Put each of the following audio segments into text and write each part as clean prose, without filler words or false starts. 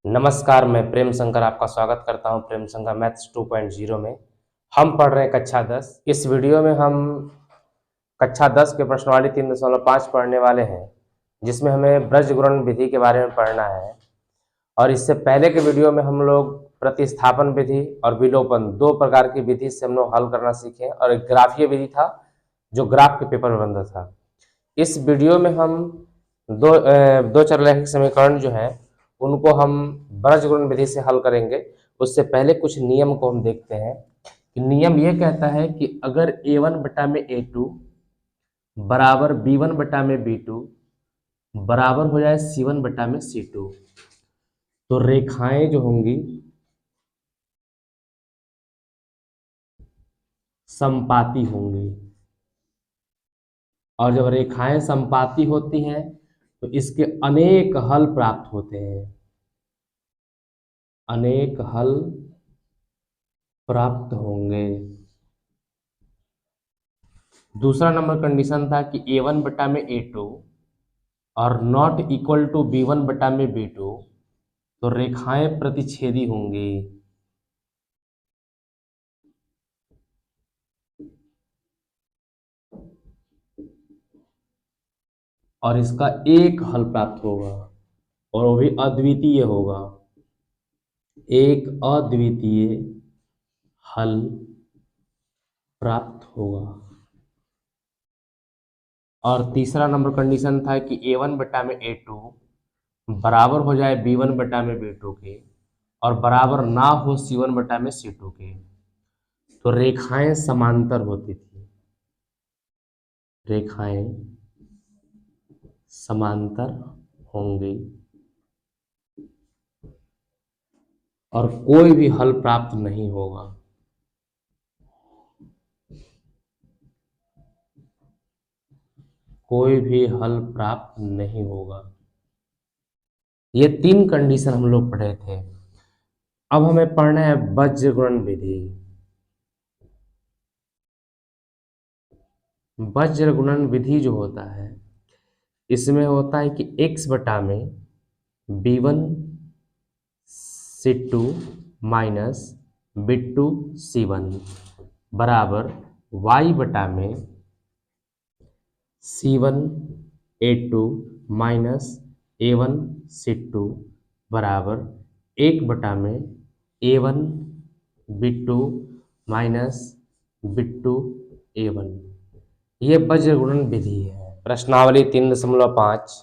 नमस्कार, मैं प्रेम शंकर आपका स्वागत करता हूं प्रेम शंकर मैथ्स 2.0 में। हम पढ़ रहे हैं कक्षा 10। इस वीडियो में हम कक्षा 10 के प्रश्नावली 3.5 पढ़ने वाले हैं, जिसमें हमें ब्रजगुणन विधि के बारे में पढ़ना है। और इससे पहले के वीडियो में हम लोग प्रतिस्थापन विधि और विलोपन दो प्रकार की विधि से हम लोग हल करना सीखे, और एक ग्राफीय विधि था जो ग्राफ के पेपर में बनता था। इस वीडियो में हम दो चररैखिक समीकरण जो है उनको हम ब्रजगुणन विधि से हल करेंगे। उससे पहले कुछ नियम को हम देखते हैं कि नियम ये कहता है कि अगर a1 बटा में a2 बराबर b1 बटा में b2 बराबर हो जाए c1 बटा में c2, तो रेखाएं जो होंगी समपाती होंगी। और जब रेखाएं समपाती होती हैं तो इसके अनेक हल प्राप्त होते हैं, अनेक हल प्राप्त होंगे। दूसरा नंबर कंडीशन था कि a1 बटा में a2 और नॉट इक्वल टू b1 बटा में b2, तो रेखाएं प्रतिच्छेदी होंगी। और इसका एक हल प्राप्त होगा, और वो भी अद्वितीय होगा। एक अद्वितीय हल प्राप्त होगा। और तीसरा नंबर कंडीशन था कि a1 बटा में a2 बराबर हो जाए b1 बटा में b2 के, और बराबर ना हो c1 बटा में c2 के, तो रेखाएं समांतर होती थी। रेखाएं समांतर होंगी और कोई भी हल प्राप्त नहीं होगा। कोई भी हल प्राप्त नहीं होगा। ये तीन कंडीशन हम लोग पढ़े थे। अब हमें पढ़ना है ब्रजगुणन विधि। ब्रजगुणन विधि जो होता है, इसमें होता है कि x बटा में b1 c2 minus b2 c1 बराबर y बटा में c1 a2 minus a1 c2 बराबर 1 बटा में a1 b2 minus b2 a1। ये ब्रजगुणन विधि है। प्रश्नावली 3.5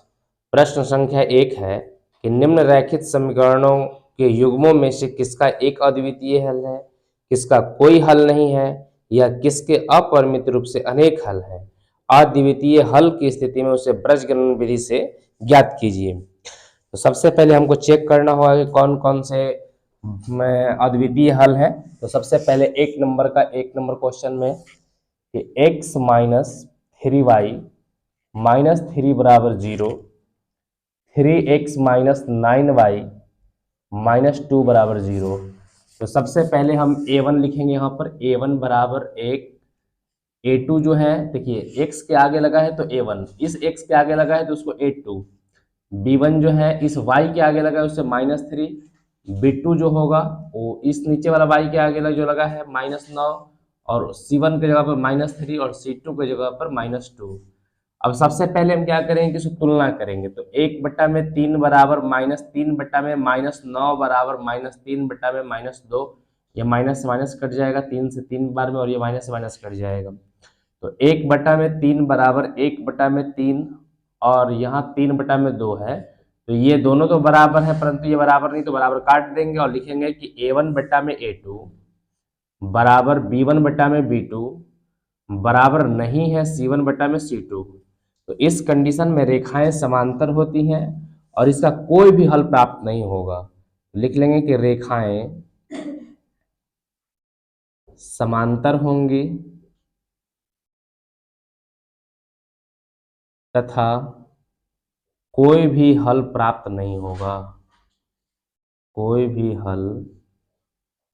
प्रश्न संख्या 1 है कि निम्न रैखिक समीकरणों के युग्मों में से किसका एक अद्वितीय हल है, किसका कोई हल नहीं है, या किसके अपरिमित रूप से अनेक हल हैं। अद्वितीय हल की स्थिति में उसे ब्रजगुणन विधि से ज्ञात कीजिए। तो सबसे पहले हमको चेक करना होगा कि कौन कौन से अद्वितीय हल हैं। तो सबसे पहले एक नंबर क्वेश्चन में कि x माइनस 3y माइनस 3 बराबर 0, 3x माइनस 9y माइनस 2 बराबर 0। तो सबसे पहले हम a1 लिखेंगे। यहाँ पर a1 बराबर 1, a2 जो है देखिए x के आगे लगा है तो a1, इस x के आगे लगा है तो उसको a2, b1 जो है इस y के आगे लगा है उससे -3, b2 जो होगा वो इस नीचे वाला y के आगे जो लगा है -9, और c1 की जगह पर -3 और c2 की जगह पर -2। अब सबसे पहले हम क्या करेंगे कि इसको तुलना करेंगे। तो 1 बटा में 3 बराबर -3 बटा में -9 बराबर -3 बटा में -2। ये माइनस से माइनस कट जाएगा 3 से 3 बार में, और ये माइनस से माइनस कट जाएगा। तो 1 बटा में 3 बराबर 1 बटा में 3, और यहाँ 3 बटा में 2 है। तो ये दोनों तो बराबर है, परंतु ये बराबर नहीं, तो बराबर काट देंगे और लिखेंगे कि a1 बटा में a2 बराबर b1 बटा में b2 बराबर नहीं है c1 बटा में c2। तो इस कंडीशन में रेखाएं समांतर होती हैं और इसका कोई भी हल प्राप्त नहीं होगा। लिख लेंगे कि रेखाएं समांतर होंगी तथा कोई भी हल प्राप्त नहीं होगा। कोई भी हल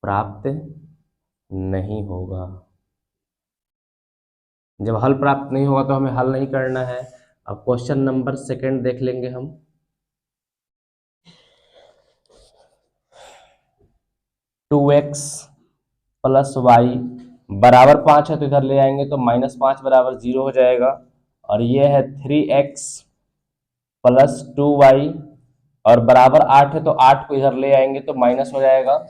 प्राप्त नहीं होगा। जब हल प्राप्त नहीं होगा तो हमें हल नहीं करना है। अब क्वेश्चन नंबर 2 देख लेंगे हम। 2x प्लस वाई बराबर 5 है, तो इधर ले आएंगे तो -5 बराबर 0 हो जाएगा। और ये है 3x प्लस 2y और बराबर 8 है, तो 8 को इधर ले आएंगे तो माइनस हो जाएगा।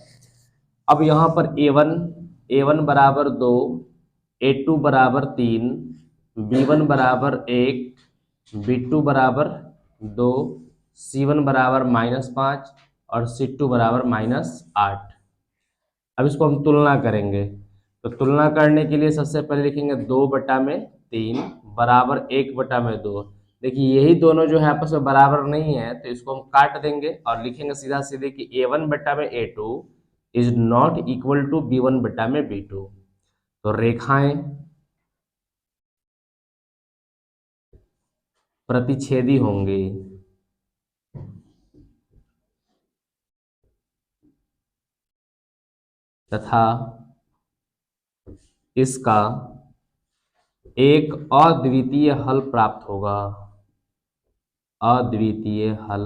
अब यहाँ पर a1 बराबर 2, a2 बराबर 3, b1 बराबर 1, b2 बराबर 2, c1 बराबर -5 और c2 बराबर -8। अब इसको हम तुलना करेंगे, तो तुलना करने के लिए सबसे पहले लिखेंगे 2/3 बराबर 1/2। देखिए यही दोनों जो है आपस में बराबर नहीं है, तो इसको हम काट देंगे और लिखेंगे सीधा सीधे कि a1/a2 is not equal to b1/b2। तो रेखाएं प्रतिच्छेदी होंगी तथा इसका एक अद्वितीय हल प्राप्त होगा। अद्वितीय हल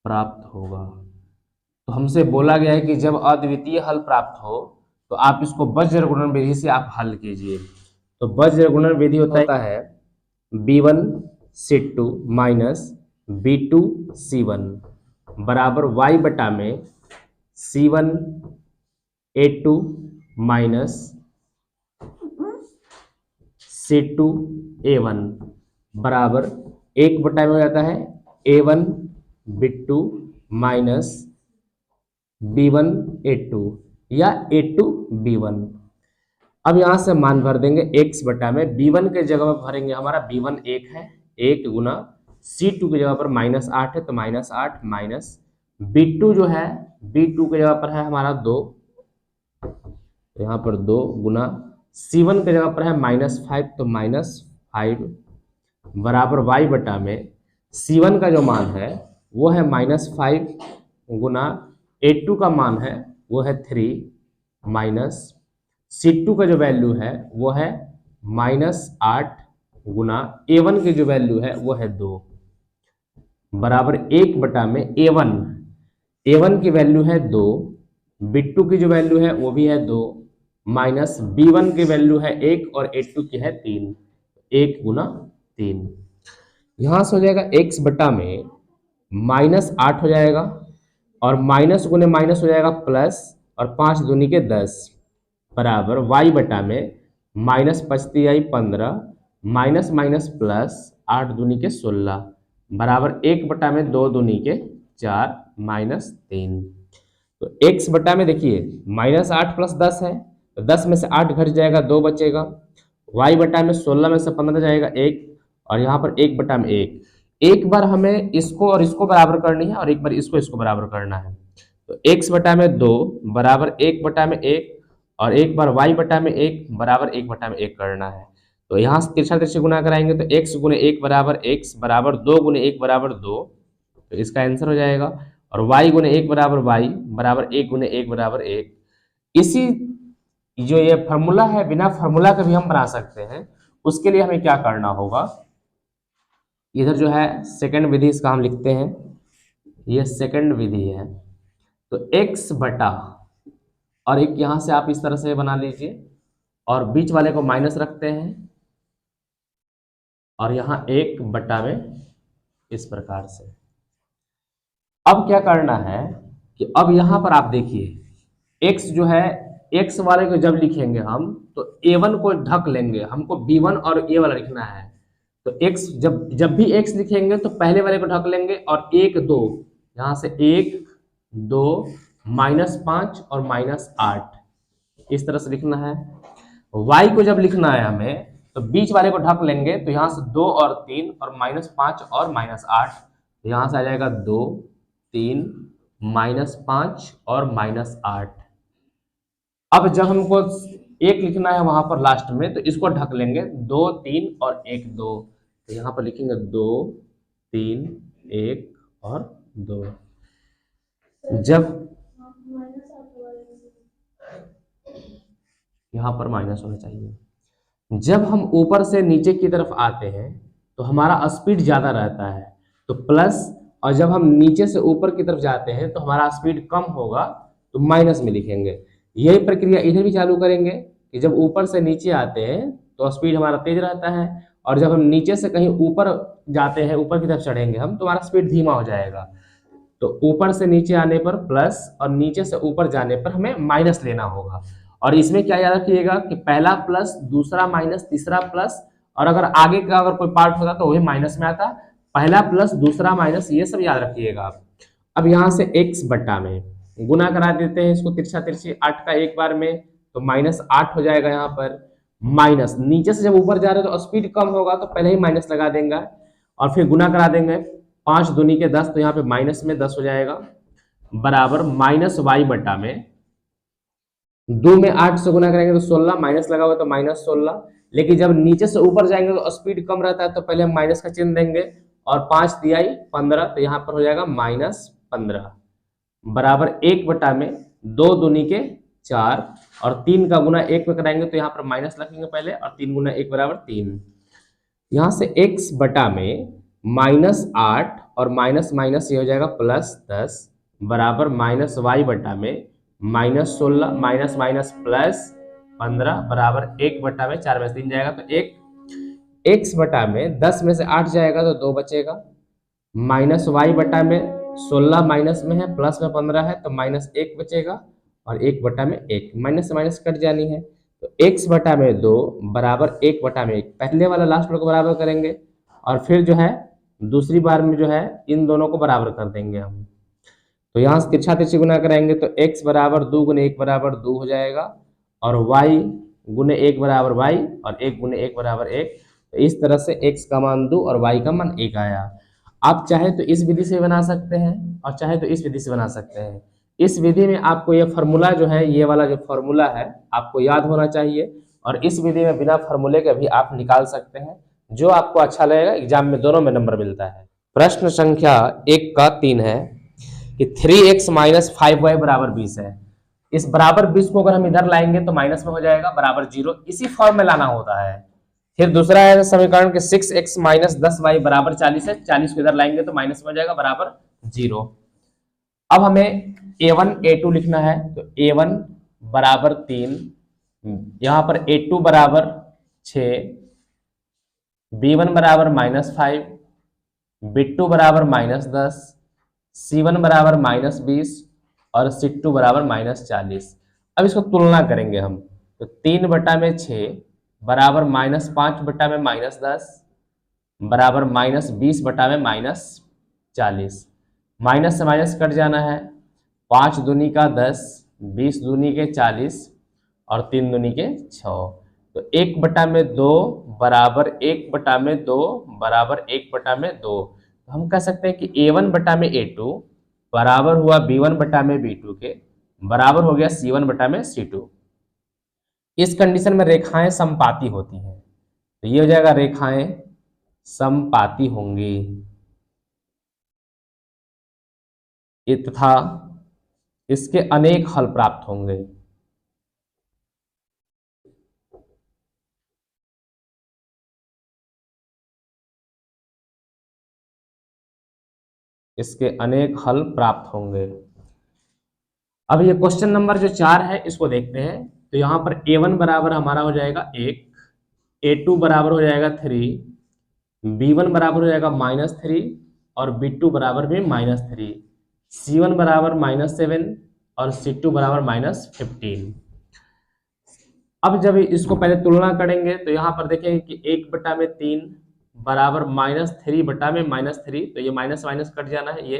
प्राप्त होगा। तो हमसे बोला गया है कि जब अद्वितीय हल प्राप्त हो तो आप इसको वज्र गुणन विधि से आप हल कीजिए। तो वज्र गुणन विधि होता है b1c2 माइनस b2c1 बराबर y बटा में c1a2 माइनस c2a1 बराबर 1 बटा में हो जाता है a1 b2 माइनस b1a2 या a2 b1। अब यहां से मान भर देंगे x बटा में b1 के जगह में भरेंगे, हमारा b1 1 है, 1 गुना c2 की जगह पर -8 है तो -8 माइनस b2 जो है b2 की जगह पर है हमारा 2, तो यहाँ पर 2 गुना c1 की जगह पर है -5 तो -5 बराबर y बटा में c1 का जो मान है वो है -5 गुना a2 का मान है वो है 3 माइनस c2 का जो वैल्यू है वो है -8 गुना a1 की जो वैल्यू है वो है 2 बराबर 1 बटा में a1 की वैल्यू है 2, b2 की जो वैल्यू है वो भी है 2 माइनस b1 की वैल्यू है 1 और a2 की है 3, 1 गुना 3। यहां से हो जाएगा x बटा में -8 हो जाएगा और माइनस गुने माइनस हो जाएगा प्लस और 5 दूनी के 10 बराबर y बटा में -5×15 माइनस माइनस प्लस 8 दूनी के 16 बराबर 1 बटा में 2 दूनी के 4 -3। तो x बटा में देखिए -8 प्लस 10 है तो 10 में से 8 घट जाएगा 2 बचेगा, y बटा में 16 में से 15 जाएगा 1 और यहाँ पर 1 बटा में 1। एक बार हमें इसको और इसको बराबर करनी है और एक बार इसको बराबर करना है। तो x बटा में 2 बराबर 1 बटा में 1 और एक बार y बटा में 1 बराबर 1 बटा में 1 करना है। तो यहाँ से तिरछा तिरछे गुना कराएंगे तो x गुने 1 बराबर x बराबर 2 गुने 1 बराबर 2, तो इसका आंसर हो जाएगा। और y गुने 1 बराबर y बराबर 1 गुने 1 बराबर 1। इसी जो ये फार्मूला है बिना फार्मूला का भी हम बना सकते हैं। उसके लिए हमें क्या करना होगा, इधर जो है सेकंड विधि इसका हम लिखते हैं, ये सेकंड विधि है। तो x बटा और एक यहां से आप इस तरह से बना लीजिए और बीच वाले को माइनस रखते हैं और यहां 1 बटा में इस प्रकार से। अब क्या करना है कि अब यहां पर आप देखिए x जो है x वाले को जब लिखेंगे हम तो a1 को ढक लेंगे, हमको b1 और a वाला लिखना है। तो x जब भी x लिखेंगे तो पहले वाले को ढक लेंगे और 1 2 यहां से 1 2 -5 और -8 इस तरह से लिखना है। y को जब लिखना है हमें तो बीच वाले को ढक लेंगे, तो यहां से 2 और 3 और -5 और -8, यहां से आ जाएगा 2 3 -5 और -8। अब जब हमको 1 लिखना है वहां पर लास्ट में तो इसको ढक लेंगे 2 3 और 1 2, तो यहाँ पर लिखेंगे 2 3 1 और 2। जब यहाँ पर माइनस होना चाहिए, जब हम ऊपर से नीचे की तरफ आते हैं तो हमारा स्पीड ज्यादा रहता है तो प्लस और जब हम नीचे से ऊपर की तरफ जाते हैं तो हमारा स्पीड कम होगा, तो माइनस में लिखेंगे। यही प्रक्रिया इधर भी चालू करेंगे कि जब ऊपर से नीचे आते हैं तो स्पीड हमारा तेज रहता है, और जब हम नीचे से कहीं ऊपर जाते हैं, ऊपर की तरफ चढ़ेंगे हम, तो हमारा स्पीड धीमा हो जाएगा। तो ऊपर से नीचे आने पर प्लस और नीचे से ऊपर जाने पर हमें माइनस लेना होगा। और इसमें क्या याद रखिएगा कि पहला प्लस, दूसरा माइनस, तीसरा प्लस, और अगर आगे का अगर कोई पार्ट होता तो वही माइनस में आता। पहला प्लस, दूसरा माइनस, ये सब याद रखिएगा आप। अब यहाँ से x बट्टा में गुना करा देते हैं इसको, तिरछा तिरछी 8 का एक बार में, तो -8 हो जाएगा। यहाँ पर माइनस, नीचे से जब ऊपर जा रहे हो तो स्पीड कम होगा तो पहले ही माइनस लगा देंगे, और फिर गुना करा देंगे। 5 दूनी के 10, तो यहाँ पे माइनस में 10 हो जाएगा, बराबर माइनस वाई बट्टा में 2 में 8 से गुना करेंगे तो 16, माइनस लगा हुआ तो -16। लेकिन जब नीचे से ऊपर जाएंगे तो स्पीड कम रहता है, तो पहले हम माइनस का चिन्ह देंगे, और 5 तिहाई 15, तो यहाँ पर हो जाएगा -15, बराबर 1 बटा में 2 दूनी के 4, और 3 का गुना 1 में कराएंगे तो यहाँ पर माइनस रखेंगे पहले, और 3 गुना 1 बराबर 3। यहाँ से x बटा में -8 और माइनस माइनस ये हो जाएगा +10, बराबर माइनस वाई बटा में -16 माइनस माइनस +15, बराबर 1 बटा में 4 में से 3 जाएगा तो 1। x बटा में 10 में से 8 जाएगा तो 2 बचेगा, माइनस वाई बटा में 16 माइनस में है, प्लस में 15 है, तो -1 बचेगा, और 1 बटा में 1, माइनस से माइनस कट जानी है, तो x बटा में 2 बराबर 1 बटा में 1, पहले वाला लास्ट वाले को बराबर करेंगे, और फिर जो है दूसरी बार में जो है इन दोनों को बराबर कर देंगे हम। तो यहाँ से तिरछा तिरछी गुना कराएंगे तो x बराबर 2 गुने 1 बराबर 2 हो जाएगा, और y गुने 1 बराबर y, और 1 गुने 1 बराबर 1। तो इस तरह से x का मान 2 और y का मान 1 आया। आप चाहे तो इस विधि से बना सकते हैं, और चाहे तो इस विधि से बना सकते हैं। इस विधि में आपको ये फार्मूला जो है, ये वाला जो फार्मूला है आपको याद होना चाहिए, और इस विधि में बिना फार्मूले के भी आप निकाल सकते हैं, जो आपको अच्छा लगेगा। एग्जाम में दोनों में नंबर मिलता है। प्रश्न संख्या 1 का 3 है कि 3x - 5y बराबर 20 है। इस बराबर 20 को अगर हम इधर लाएंगे तो माइनस में हो जाएगा, बराबर 0, इसी फॉर्म में लाना होता है। फिर दूसरा है समीकरण के 6x - 10y बराबर 40 है, 40 को इधर लाएंगे तो माइनस में हो जाएगा, बराबर 0। अब हमें a1 a2 लिखना है, तो a1 बराबर 3, यहाँ पर a2 बराबर 6, b1 बराबर -5, b2 बराबर -10, c1 बराबर -20, और c2 बराबर -40। अब इसको तुलना करेंगे हम, तो 3 बटा में 6 बराबर -5 बटा में -10, बराबर -20 बटा में -40। माइनस से माइनस कट जाना है, 5 दूनी का 10, 20 दूनी के 40, और 3 दूनी के 6। तो 1 बटा में 2 बराबर 1 बटा में 2 बराबर 1 बटा में 2। तो हम कह सकते हैं कि a1 बटा में a2 बराबर हुआ b1 बटा में b2 के, बराबर हो गया c1 बटा में c2। इस कंडीशन में रेखाएं समपाती होती हैं, तो ये हो जाएगा रेखाएं समपाती होंगी, तथा इसके अनेक हल प्राप्त होंगे। इसके अनेक हल प्राप्त होंगे। अब ये क्वेश्चन नंबर जो 4 है इसको देखते हैं। तो यहाँ पर a1 बराबर हमारा हो जाएगा 1, a2 बराबर हो जाएगा 3, b1 बराबर हो जाएगा -3, और b2 बराबर भी -3, c1 बराबर -7, और c2 बराबर -15। अब जब इसको पहले तुलना करेंगे तो यहाँ पर देखेंगे कि 1 बटा में 3 बराबर -3 बटा में -3, तो ये माइनस माइनस कट जाना है।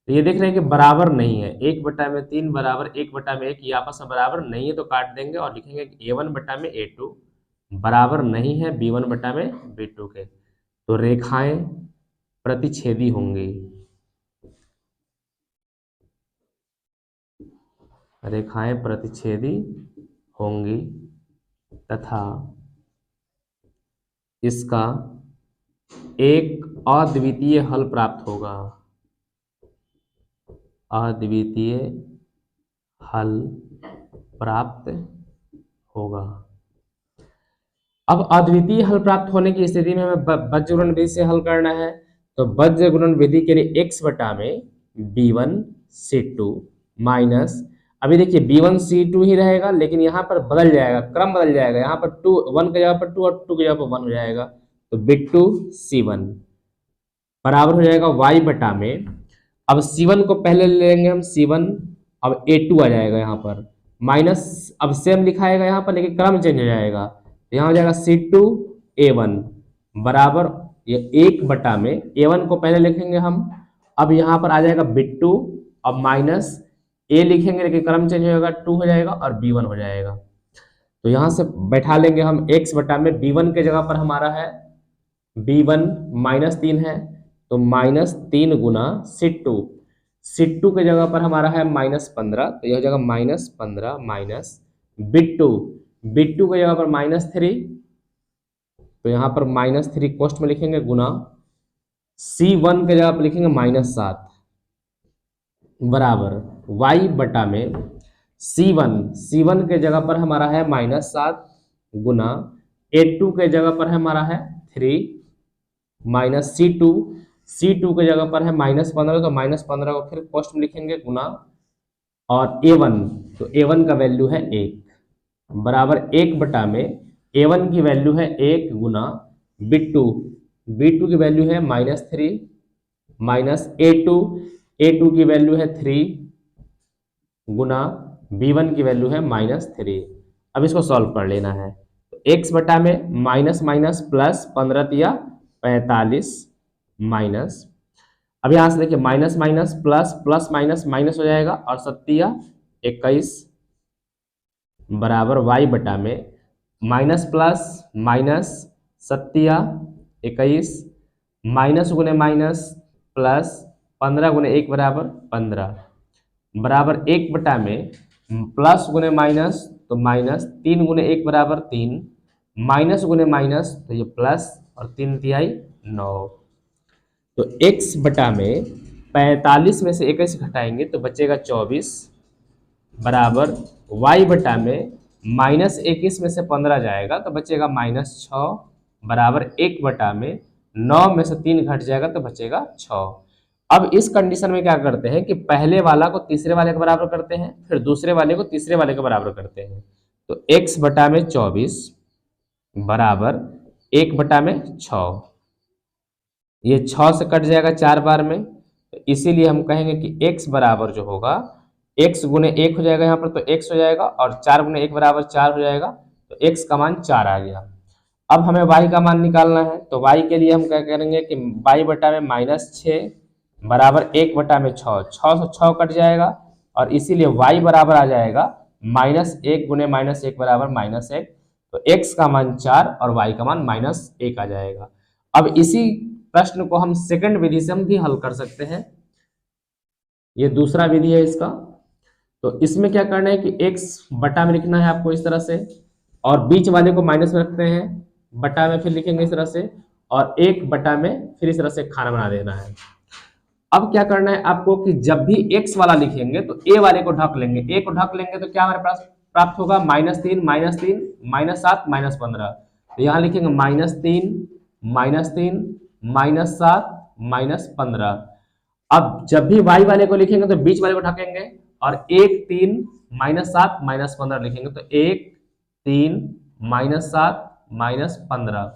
तो ये देख रहे हैं कि बराबर नहीं है, 1 बटा में 3 बराबर 1 बटा में 1, ये आपस में बराबर नहीं है, तो काट देंगे और लिखेंगे कि a1 बटा में a2 बराबर नहीं है b1 बटा में b2 के। तो रेखाएं प्रतिच्छेदी होंगी, रेखाएं प्रतिच्छेदी होंगी, तथा इसका एक अद्वितीय हल प्राप्त होगा, अद्वितीय हल प्राप्त होगा। अब अद्वितीय हल प्राप्त होने की स्थिति में हमें बज्रघूर्ण विधि से हल करना है। तो वज्र गुणन विधि के लिए x बटा में B1 C2 माइनस, अभी देखिए B1 C2 ही रहेगा, लेकिन यहाँ पर बदल जाएगा, क्रम बदल जाएगा, यहाँ पर 2 1 की जगह पर 2 और 2 की जगह पर 1 हो जाएगा, तो B2 C1 बराबर हो जाएगा y बटा में, अब C1 को पहले ले लेंगे हम C1, अब A2 आ जाएगा यहाँ पर माइनस, अब सेम लिखाएगा यहाँ पर लेकिन क्रम चेंज हो जाएगा, यहाँ हो जाएगा C2 A1 बराबर ये 1 बटा में A1 को पहले लिखेंगे हम, अब यहाँ पर आ जाएगा B2, अब माइनस A लिखेंगे लेकिन क्रम चेंज हो जाएगा, 2 हो जाएगा और B1 हो जाएगा। तो यहाँ से बैठा लेंगे हम x बटा में, B1 के जगह पर हमारा है B1 -3 है, तो -3 गुना C2 के जगह पर हमारा है -15, तो यह हो जाएगा -15 माइनस B2 के जगह पर -3, तो यहाँ पर -3 कोष्ठ में लिखेंगे गुना C1 के जगह पर लिखेंगे -7 बराबर y बटा में C1 के जगह पर हमारा है -7 गुना A2 के जगह पर हमारा है 3 माइनस C2 के जगह पर है -15, तो -15 को फिर कोष्ठ में लिखेंगे गुना, और A1, तो A1 का वैल्यू है 1 बराबर 1 बटा में A1 की वैल्यू है 1 गुना B2 की वैल्यू है -3 माइनस A2 की वैल्यू है 3 गुना B1 की वैल्यू है -3। अब इसको सॉल्व कर लेना है, तो x बटा में माइनस माइनस प्लस 15 तिया 45 माइनस, अब यहां से देखिए minus minus plus plus minus minus हो जाएगा और 7 21 बराबर y बटा में माइनस प्लस माइनस 7 21 माइनस गुने माइनस प्लस 15 गुने 1 बराबर 15 बराबर 1 बटा में प्लस गुने माइनस तो माइनस, 3 गुने 1 बराबर 3 माइनस गुने माइनस तो ये प्लस और 3 तिहाई 9, तो x बटा में 45 में से 21 घटाएंगे तो बचेगा 24 बराबर y बटा में -21 में से 15 जाएगा तो बचेगा -6 बराबर 1 बटा में 9 में से 3 घट जाएगा तो बचेगा 6। अब इस कंडीशन में क्या करते हैं कि पहले वाला को तीसरे वाले के बराबर करते हैं, फिर दूसरे वाले को तीसरे वाले के बराबर करते हैं, तो x बटा में 24 बराबर 1 बटा में 6, ये 6 से कट जाएगा 4 बार में, तो इसीलिए हम कहेंगे कि x बराबर जो होगा x गुने 1 हो जाएगा यहाँ पर, तो x हो जाएगा और 4 गुने 1 बराबर 4 हो जाएगा, तो x का मान 4 आ गया। अब हमें y का मान निकालना है, तो y के लिए हम क्या करेंगे कि y बटा में -6 बराबर 1 बटा में 6, 6 से 6 कट जाएगा और इसीलिए y बराबर आ जाएगा -1 गुने -1 बराबर -1, तो x का मान 4 और y का मान -1 आ जाएगा। अब इसी प्रश्न को हम सेकंड विधि से हम भी हल कर सकते हैं, ये दूसरा विधि है इसका। तो इसमें क्या करना है कि x बटा में लिखना है आपको इस तरह से, और बीच वाले को माइनस में रखते हैं, बटा में फिर लिखेंगे इस तरह से, और 1 बटा में फिर इस तरह से खाना बना देना है। अब क्या करना है आपको कि जब भी x वाला लिखेंगे तो a वाले को ढक लेंगे, a को ढक लेंगे तो क्या हमारे पास प्राप्त होगा -3 -3 -7 -15, तो यहाँ लिखेंगे -3 -3 -7 -15। अब जब भी y वाले को लिखेंगे तो बीच वाले को ढकेंगे और 1 3 -7 -15 लिखेंगे, तो 1 3 -7 -15।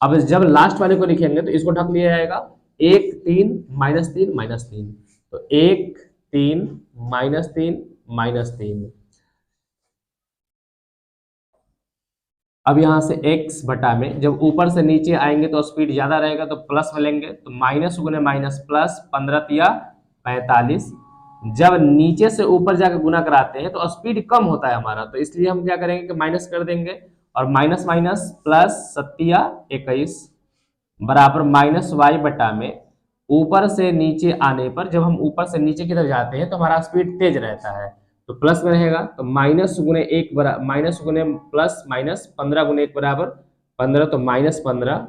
अब जब लास्ट वाले को लिखेंगे तो इसको ढक लिया जाएगा 1 3 -3 -3, तो 1 3 -3 -3। अब यहां से x बटा में जब ऊपर से नीचे आएंगे तो स्पीड ज्यादा रहेगा तो प्लस में लेंगे, तो माइनस गुने माइनस प्लस 15 तिया 45। जब नीचे से ऊपर जाकर गुना कराते हैं तो स्पीड कम होता है हमारा, तो इसलिए हम क्या करेंगे कि माइनस कर देंगे और माइनस माइनस प्लस 7 21 बराबर -y बटा में ऊपर से नीचे आने पर, जब हम ऊपर से नीचे की तरफ जाते हैं तो हमारा स्पीड तेज रहता है तो प्लस में रहेगा, तो माइनस गुने प्लस माइनस 15 गुने 1 बराबर 15, तो -15।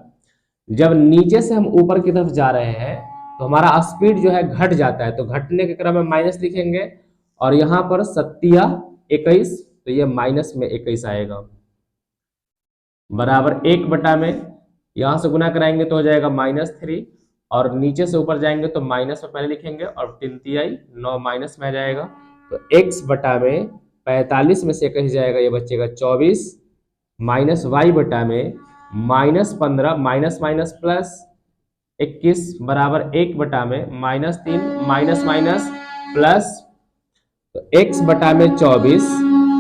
जब नीचे से हम ऊपर की तरफ जा रहे हैं तो हमारा स्पीड जो है घट जाता है, तो घटने के क्रम में माइनस लिखेंगे और यहाँ पर 7 21, तो ये माइनस में 21 आएगा बराबर 1 बटा में, यहां से गुना कराएंगे तो हो जाएगा -3 और नीचे से ऊपर जाएंगे तो माइनस में पहले लिखेंगे और 3 तिहाई 9 माइनस में आ जाएगा। तो x बटा में 45 में से 21 जाएगा, ये बचेगा 24 माइनस y बटा में -15 माइनस माइनस प्लस 21 बराबर 1 बटा में -3 माइनस माइनस प्लस, तो x बटा में 24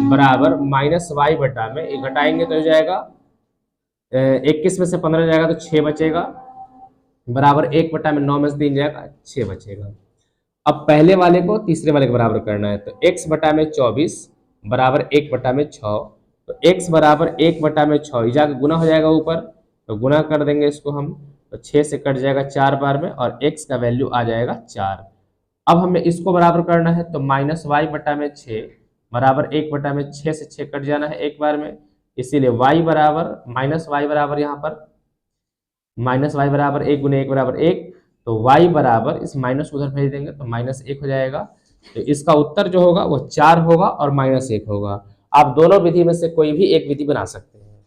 बराबर माइनस y बटा में, ये घटाएंगे तो हो जाएगा 21 में से 15 जाएगा तो 6 बचेगा बराबर 1 बटा में 9 में से 3 जाएगा 6 बचेगा। अब पहले वाले को तीसरे वाले के बराबर करना है, तो x बटा में 24 बराबर 1 बटा में 6, तो x बराबर 1 बटा में 6 जाकर गुना हो जाएगा ऊपर, तो गुना कर देंगे इसको हम, तो 6 से कट जाएगा 4 बार में और x का वैल्यू आ जाएगा 4। अब हमें इसको बराबर करना है, तो माइनस वाई बटा में 6 बराबर 1 बटा में 6 से 6 कट जाना है एक बार में, इसीलिए y बराबर माइनस वाई बराबर यहाँ पर माइनस वाई बराबर 1 गुने 1 बराबर 1, तो y बराबर इस माइनस को उधर भेज देंगे तो -1 हो जाएगा। तो इसका उत्तर जो होगा वो 4 होगा और -1 होगा। आप दोनों विधि में से कोई भी एक विधि बना सकते हैं।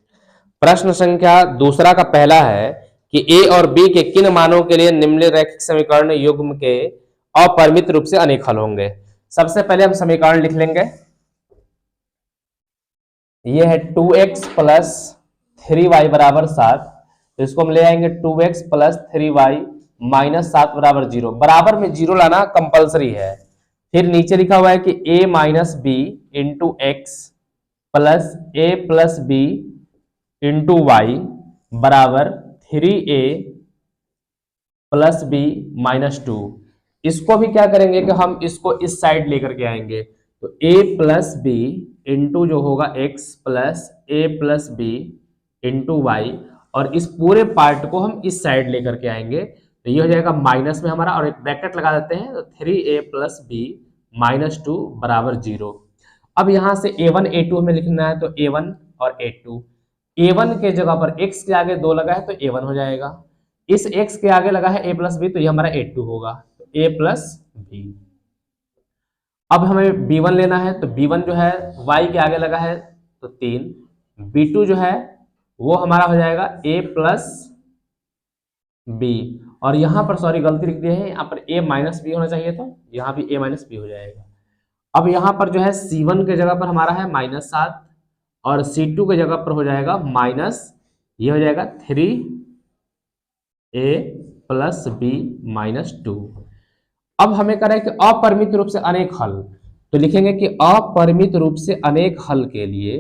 प्रश्न संख्या दूसरा का पहला है कि a और b के किन मानों के लिए निम्नलिखित समीकरण युग्म के अपरिमित रूप से अनेक हल होंगे। सबसे पहले हम समीकरण लिख लेंगे, ये है 2x प्लस 3y बराबर 7, तो इसको हम ले आएंगे 2x प्लस 3y माइनस 7 बराबर 0, बराबर में 0 लाना कंपलसरी है। फिर नीचे लिखा हुआ है कि a minus B into X plus a plus B into Y बराबर 3a प्लस बी माइनस 2। इसको भी क्या करेंगे कि हम इसको इस साइड लेकर के आएंगे, तो a प्लस बी इंटू जो होगा x plus a plus B into Y, और इस पूरे पार्ट को हम इस साइड लेकर के आएंगे, तो ये हो जाएगा माइनस में हमारा, और एक ब्रैकेट लगा देते हैं, तो 3a प्लस बी माइनस 2 बराबर 0। अब यहाँ से a1 a2 हमें लिखना है, तो a1 और a2, a1 के जगह पर x के आगे 2 लगा है तो a1 हो जाएगा, इस x के आगे लगा है a प्लस बी, तो ये हमारा a2 होगा, तो a प्लस बी। अब हमें b1 लेना है, तो b1 जो है y के आगे लगा है तो 3, b2 जो है वो हमारा हो जाएगा a प्लस बी, और यहाँ पर सॉरी गलती लिख दी है, यहाँ पर a माइनस बी होना चाहिए, तो यहाँ भी a माइनस बी हो जाएगा। अब यहाँ पर जो है c1 के जगह पर हमारा है -7 और c2 के जगह पर हो जाएगा माइनस, ये हो जाएगा 3a प्लस बी माइनस 2। अब हमें करें कि अपरिमित रूप से अनेक हल, तो लिखेंगे कि अपरिमित रूप से अनेक हल के लिए,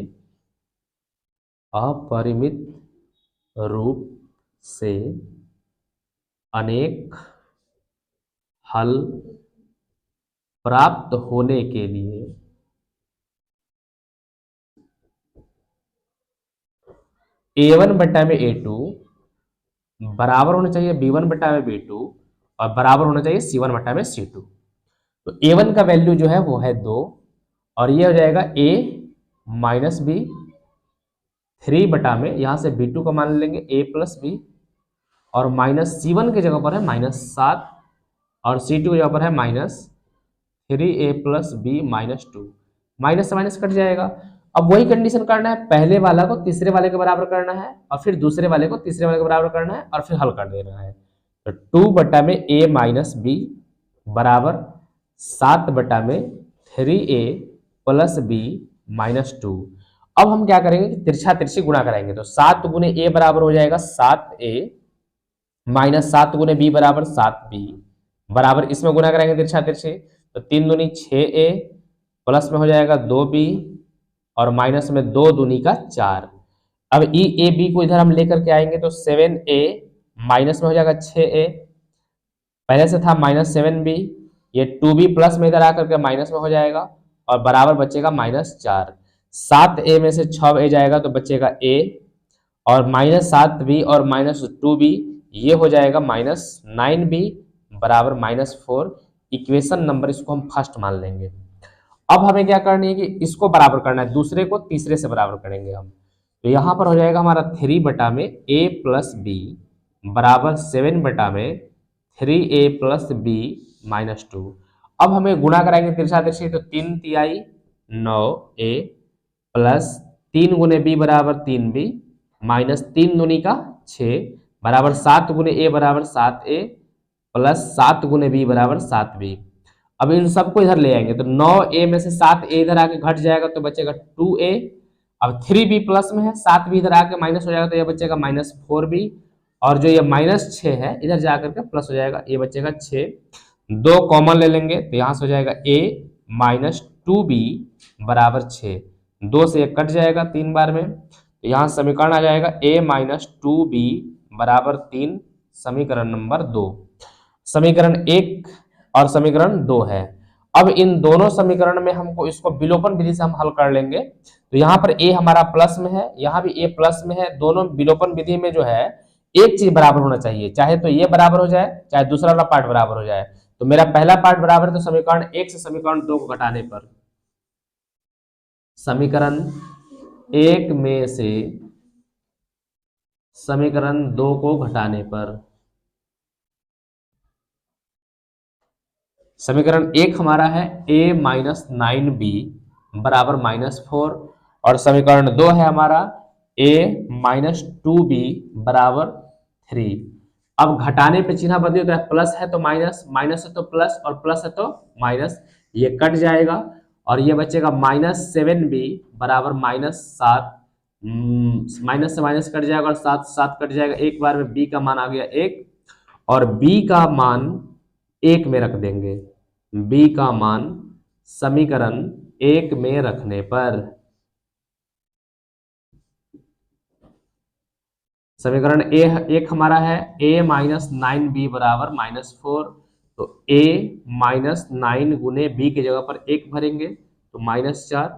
अपरिमित रूप से अनेक हल प्राप्त होने के लिए a1 बटा में a2 बराबर होना चाहिए b1 बटा में b2 और बराबर होना चाहिए c1 बटा में c2। तो a1 का वैल्यू जो है वो है 2 और ये हो जाएगा a माइनस बी 3 बटा में, यहां से b2 का मान लेंगे a प्लस बी, और माइनस c1 के जगह पर है -7 और c2 के जगह पर है -3a plus B minus 2, minus से माइनस कट जाएगा। अब वही कंडीशन करना है, पहले वाला को तीसरे वाले के बराबर करना है और फिर दूसरे वाले को तीसरे वाले के बराबर करना है और फिर हल कर देना है। तो 2 बटा में a माइनस बी बराबर 7 बटा में 3a प्लस बी माइनस 2। अब हम क्या करेंगे कि तिरछा तिरछी गुणा कराएंगे, तो 7 गुने a बराबर हो जाएगा 7a माइनस 7 गुने b बराबर 7b बराबर, इसमें गुणा कराएंगे तिरछा तिरछी, तो 3 दूनी 6a प्लस में हो जाएगा 2b और माइनस में 2 दूनी का 4। अब ई ए बी को इधर हम लेकर के आएंगे, तो 7a माइनस में हो जाएगा 6a, पहले से था -7b, ये 2b प्लस में इधर आकर के माइनस में हो जाएगा और बराबर बचेगा -4। 7a में से 6a जाएगा तो बचेगा a और -7b और -2b, ये हो जाएगा -9b बराबर -4। इक्वेशन नंबर इसको हम फर्स्ट मान लेंगे। अब हमें क्या करनी है कि इसको बराबर करना है, दूसरे को तीसरे से बराबर करेंगे हम, तो यहां पर हो जाएगा हमारा 3 बटा में a प्लस बी बराबर 7 बटा में 3a प्लस बी माइनस 2। अब हमें गुणा कराएंगे तिरछा तिरछी, तो 3 तिहाई 9a प्लस 3 गुने b बराबर 3b माइनस 3 दूनी का 6 बराबर 7 गुने a बराबर 7a प्लस 7 गुने बी बराबर 7b। अब इन सबको इधर ले आएंगे तो 9a में से 7a इधर आके घट जाएगा तो बचेगा 2a। अब 3b प्लस में है, 7b इधर आके माइनस हो जाएगा तो ये बचेगा -4b। और जो ये -6 है इधर जाकर के प्लस हो जाएगा, ये बचेगा 6। 2 कॉमन ले लेंगे तो यहाँ से हो जाएगा a -2b बराबर 6। 2 से 1 कट जाएगा 3 बार में, तो यहाँ समीकरण आ जाएगा a -2b बराबर 3, समीकरण नंबर 2। समीकरण 1 और समीकरण 2 है। अब इन दोनों समीकरण में हमको इसको विलोपन विधि से हम हल कर लेंगे। तो यहाँ पर a हमारा प्लस में है, यहाँ भी a प्लस में है। दोनों विलोपन विधि में जो है एक चीज बराबर होना चाहिए, चाहे तो ये बराबर हो जाए चाहे दूसरा वाला पार्ट बराबर हो जाए। तो मेरा पहला पार्ट बराबर है, तो समीकरण 1 से समीकरण 2 को घटाने पर, समीकरण 1 में से समीकरण 2 को घटाने पर समीकरण 1 हमारा है a -9b बराबर -4 और समीकरण 2 है हमारा a -2b बराबर 3। अब घटाने पे चिन्ह बदल होता है, प्लस है तो माइनस, माइनस है तो प्लस और प्लस है तो माइनस, ये कट जाएगा और ये बचेगा -7b बराबर -7। माइनस से माइनस कट जाएगा और 7 7 कट जाएगा, एक बार में b का मान आ गया 1 और b का मान 1 में रख देंगे। b का मान समीकरण 1 में रखने पर समीकरण एक हमारा है a -9b बराबर -4। तो a -9 गुने b की जगह पर 1 भरेंगे तो -4।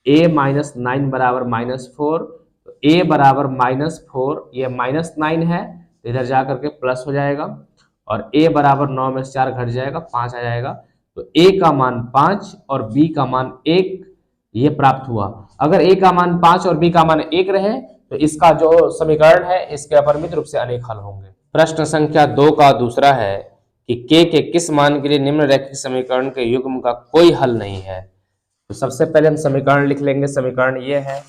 a -9 बराबर -4, तो a बराबर -4, ये -9 है तो इधर जा करके प्लस हो जाएगा और a बराबर 9 में से 4 घट जाएगा, 5 आ जाएगा। तो a का मान 5 और b का मान 1 ये प्राप्त हुआ। अगर a का मान 5 और b का मान 1 रहे तो इसका जो समीकरण है इसके अपरिमित रूप से अनेक हल होंगे। प्रश्न संख्या 2 का दूसरा है कि k के किस मान के लिए निम्नलिखित समीकरण के युग्म का कोई हल नहीं है। तो सबसे पहले हम समीकरण लिख लेंगे। समीकरण ये है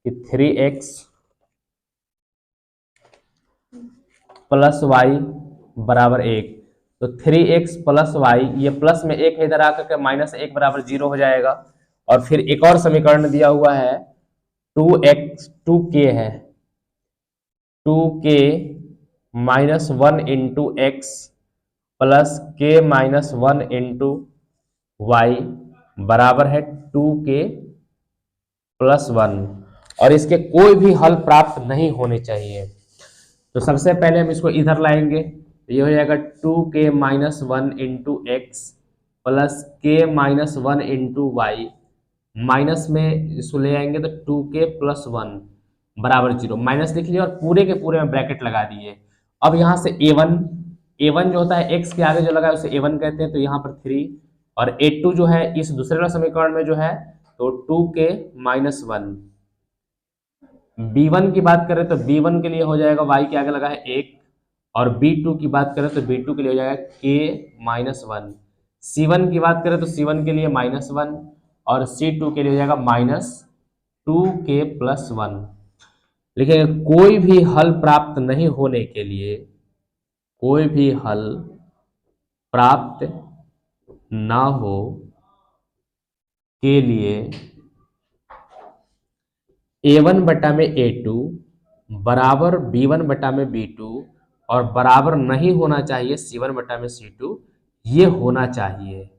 कि 3x प्लस वाई बराबर 1। तो 3x प्लस वाई, ये प्लस में 1 है, इधर आकर के -1 बराबर 0 हो जाएगा। और फिर एक और समीकरण दिया हुआ है 2k है, 2k -1 into X plus k -1 into Y बराबर है 2k प्लस 1 और इसके कोई भी हल प्राप्त नहीं होने चाहिए। तो सबसे पहले हम इसको इधर लाएंगे, ये हो जाएगा 2k -1 into X plus k -1 into Y, minus में इसको ले आएंगे तो 2k प्लस 1 बराबर 0, माइनस लिख लिया और पूरे के पूरे में ब्रैकेट लगा दिए। अब यहाँ से a1 जो होता है x के आगे जो लगा है उसे a1 कहते हैं, तो यहाँ पर 3 और a2 जो है इस दूसरे वाले समीकरण में जो है तो 2k -1। b1 की बात करें तो b1 के लिए हो जाएगा y के आगे लगा है 1 और b2 की बात करें तो b2 के लिए हो जाएगा k -1। c1 की बात करें तो c1 के लिए -1 और c2 के लिए हो जाएगा -2k प्लस 1। लेकिन कोई भी हल प्राप्त नहीं होने के लिए, कोई भी हल प्राप्त ना हो के लिए a1 बटा में a2 बराबर b1 बटा में b2 और बराबर नहीं होना चाहिए c1 बटा में c2, ये होना चाहिए।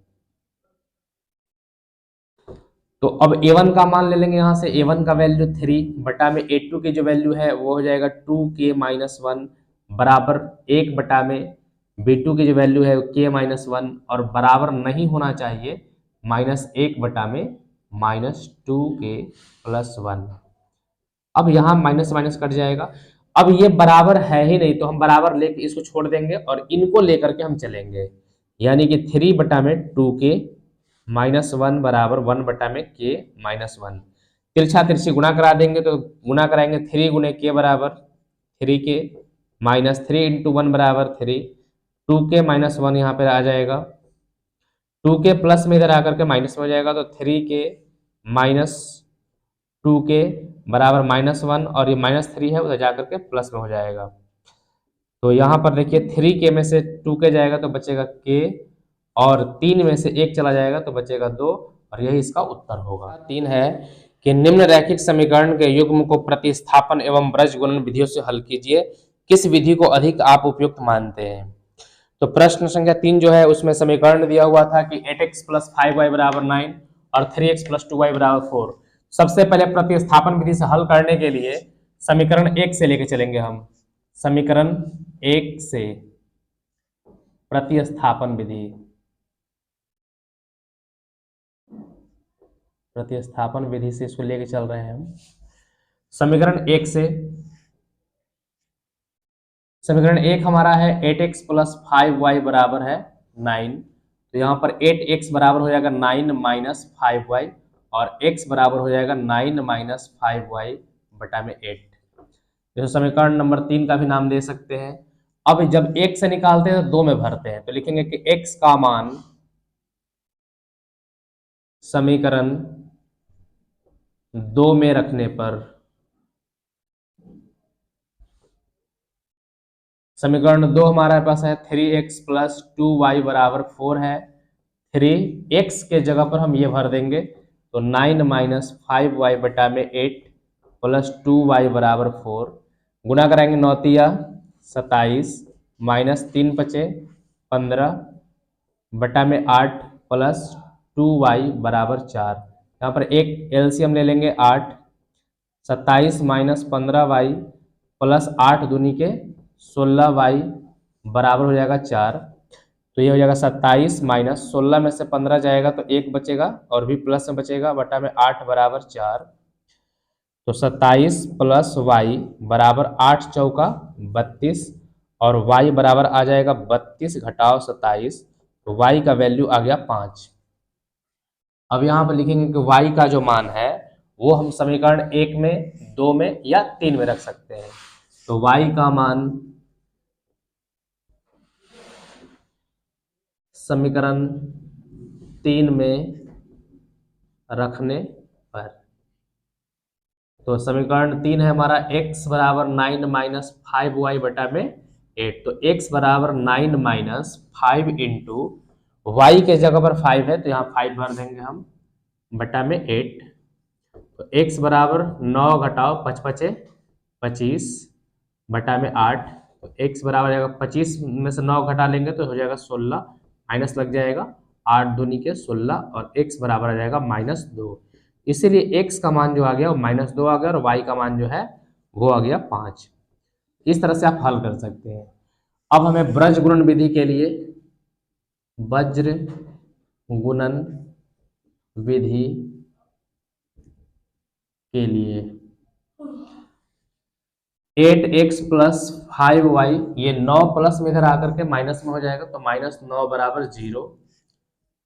तो अब a1 का मान ले लेंगे, यहाँ से a1 का वैल्यू 3 बटा में a2 की जो वैल्यू है वो हो जाएगा 2k -1 बराबर 1 बटा में b2 की जो वैल्यू है k -1 और बराबर नहीं होना चाहिए -1 बटा में -2k प्लस 1। अब यहाँ माइनस माइनस कट जाएगा। अब ये बराबर है ही नहीं तो हम बराबर लेके इसको छोड़ देंगे और इनको लेकर के हम चलेंगे, यानी कि 3 बटा में 2k -1 बराबर 1 बटा में k -1। तिरछा तिरछी गुणा करा देंगे तो गुणा कराएंगे 3 गुने k बराबर 3k -3 इंटू 1 बराबर 3, 2k -1 यहाँ पे आ जाएगा, 2k प्लस में इधर आकर के माइनस में हो जाएगा तो 3k -2k बराबर -1 और ये -3 है उधर जाकर के प्लस में हो जाएगा। तो यहाँ पर देखिए 3k में से 2k जाएगा तो बचेगा k, और 3 में से 1 चला जाएगा तो बचेगा 2, और यही इसका उत्तर होगा। 3 है कि निम्न रैखिक समीकरण के युग्म को प्रतिस्थापन एवं ब्रजगुणन विधियों से हल कीजिए, किस विधि को अधिक आप उपयुक्त मानते हैं। तो प्रश्न संख्या 3 जो है उसमें समीकरण दिया हुआ था कि 8x + 5y = 9 और 3x + 2y = 4। सबसे पहले प्रतिस्थापन विधि से हल करने के लिए समीकरण 1 से लेके चलेंगे हम। समीकरण 1 से प्रतिस्थापन विधि, प्रतिस्थापन विधि से इसको लेके चल रहे हैं हम। समीकरण 1 से, समीकरण 1 हमारा है 8x + 5y = 9। तो यहाँ पर 8x बराबर हो जाएगा 9 - 5y, और x बराबर हो जाएगा 9 - 5y बटा में 8। जैसे समीकरण नंबर 3 का भी नाम दे सकते हैं। अब जब 1 से निकालते हैं तो 2 में भरते हैं, तो लिखेंगे कि x का मान समीकरण 2 में रखने पर, समीकरण 2 हमारे पास है 3x + 2y = 4 है। 3x के जगह पर हम ये भर देंगे, तो 9 - 5y बटा में 8 + 2y = 4। गुना कराएंगे 9 तिया 27 -3 × 5 = 15 बटा में 8 + 2y = 4। यहाँ पर एक एलसीएम ले लेंगे 8, 27 - 15y + 8 दूनी के 16y बराबर हो जाएगा 4। तो ये हो जाएगा 27 - 16 में से 15 जाएगा तो 1 बचेगा, और भी प्लस में बचेगा, बटा में 8 = 4। तो 27 + y बराबर 8 चौका 32, और y बराबर आ जाएगा 32 घटाओ 27, तो y का वैल्यू आ गया 5। अब यहाँ पर लिखेंगे कि y का जो मान है वो हम समीकरण 1 में, 2 में या 3 में रख सकते हैं। तो y का मान समीकरण 3 में रखने पर, तो समीकरण 3 है हमारा x बराबर 9 - 5y बटा में 8। तो x बराबर 9 - 5 इंटू y के जगह पर 5 है तो यहाँ 5 भर देंगे हम, बटा में 8। तो x बराबर 9 घटाओ 5 × 5 = 25 बटा में 8। तो x बराबर जाएगा 25 में से 9 घटा लेंगे तो हो जाएगा 16, माइनस लग जाएगा 8 दूनी के 16, और x बराबर आ जाएगा -2। इसीलिए x का मान जो आ गया वो -2 आ गया, और y का मान जो है वो आ गया 5। इस तरह से आप हल कर सकते हैं। अब हमें ब्रज गुणन विधि के लिए, वज्र गुणन विधि के लिए 8x + 5y, ये 9 प्लस में इधर आकर के माइनस में हो जाएगा, तो -9 = 0।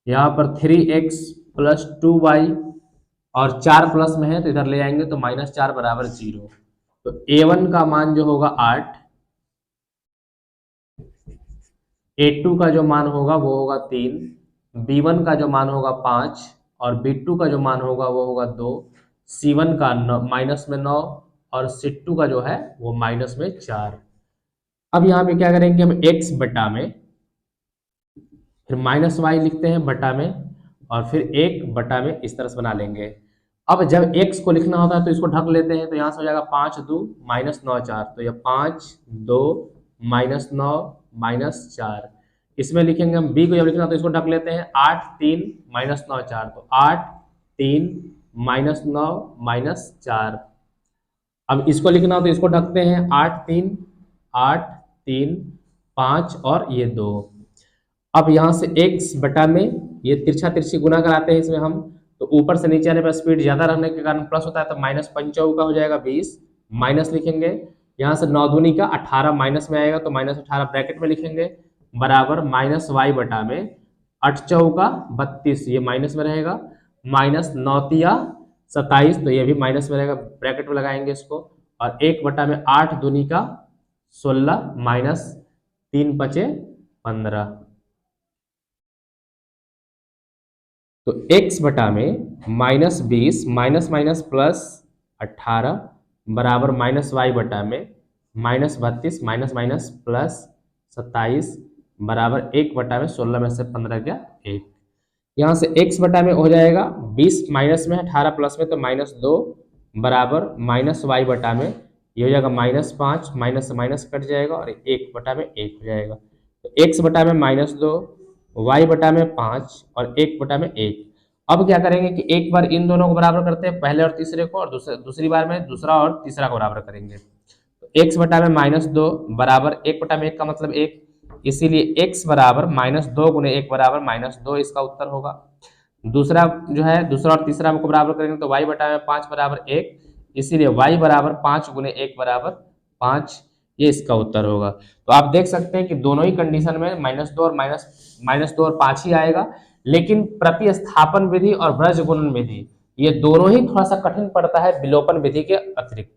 यहाँ पर 3x + 2y, और 4 प्लस में है तो इधर ले आएंगे तो -4 = 0। तो a1 का मान जो होगा 8, a2 का जो मान होगा वो होगा 3, b1 का जो मान होगा 5, और b2 का जो मान होगा वो होगा 2, c1 का -9, और c2 का जो है वो -4। अब यहाँ पे क्या करेंगे हम, x बटा में, फिर -y लिखते हैं बटा में, और फिर 1 बटा में, इस तरह से बना लेंगे। अब जब x को लिखना होता है तो इसको ढक लेते हैं, तो यहाँ से हो जाएगा 5 2 -9 4, तो ये 5 2 -9 -4। इसमें लिखेंगे हम b को जब लिखना हो तो इसको ढक लेते हैं, 8 3 -9 4, तो 8 3 -9 -4। अब इसको लिखना हो तो इसको ढकते हैं, 8 3 5 और ये 2। अब यहाँ से x बटा में ये तिरछा तिरछी गुना कराते हैं इसमें हम, तो ऊपर से नीचे आने पर स्पीड ज्यादा रहने के कारण प्लस होता है, तो -5 का हो जाएगा 20, माइनस लिखेंगे, यहाँ से 9 दूनी का 18 माइनस में आएगा, तो -18 ब्रैकेट में लिखेंगे, बराबर -y बटा में 8 चौका 32, ये माइनस में रहेगा, -9 तिया 27, तो ये भी माइनस में रहेगा, ब्रैकेट में लगाएंगे इसको, और 1 बटा में 8 दूनी का 16 -3 × 5 = 15। तो x बटा में -20 माइनस प्लस 18 बराबर -y बटा में -32 माइनस माइनस प्लस 27 बराबर 1/16 में से 15 गया 1। यहाँ से x बटा में हो जाएगा 20 माइनस में है 18 प्लस में तो -2 बराबर -y बटा में ये हो जाएगा -5 माइनस से माइनस कट जाएगा और 1 बटा में 1 हो जाएगा। तो x बटा में -2 y बटा में 5 और 1 बटा में 1। अब क्या करेंगे कि एक बार इन दोनों को बराबर करते हैं, पहले और तीसरे को, और दूसरी बार में दूसरा और तीसरा को बराबर करेंगे। तो x बटा में -2 बराबर 1 बटा में 1 का मतलब 1, इसीलिए x बराबर -2 गुने 1 बराबर -2 इसका उत्तर होगा। दूसरा जो है दूसरा और तीसरा को बराबर करेंगे तो y बटा में 5 बराबर 1, इसीलिए y बराबर 5 गुने 1 बराबर 5, ये इसका उत्तर होगा। तो आप देख सकते हैं कि दोनों ही कंडीशन में -2 और -2 और 5 ही आएगा, लेकिन प्रतिस्थापन विधि और ब्रज गुणन विधि ये दोनों ही थोड़ा सा कठिन पड़ता है विलोपन विधि के अतिरिक्त।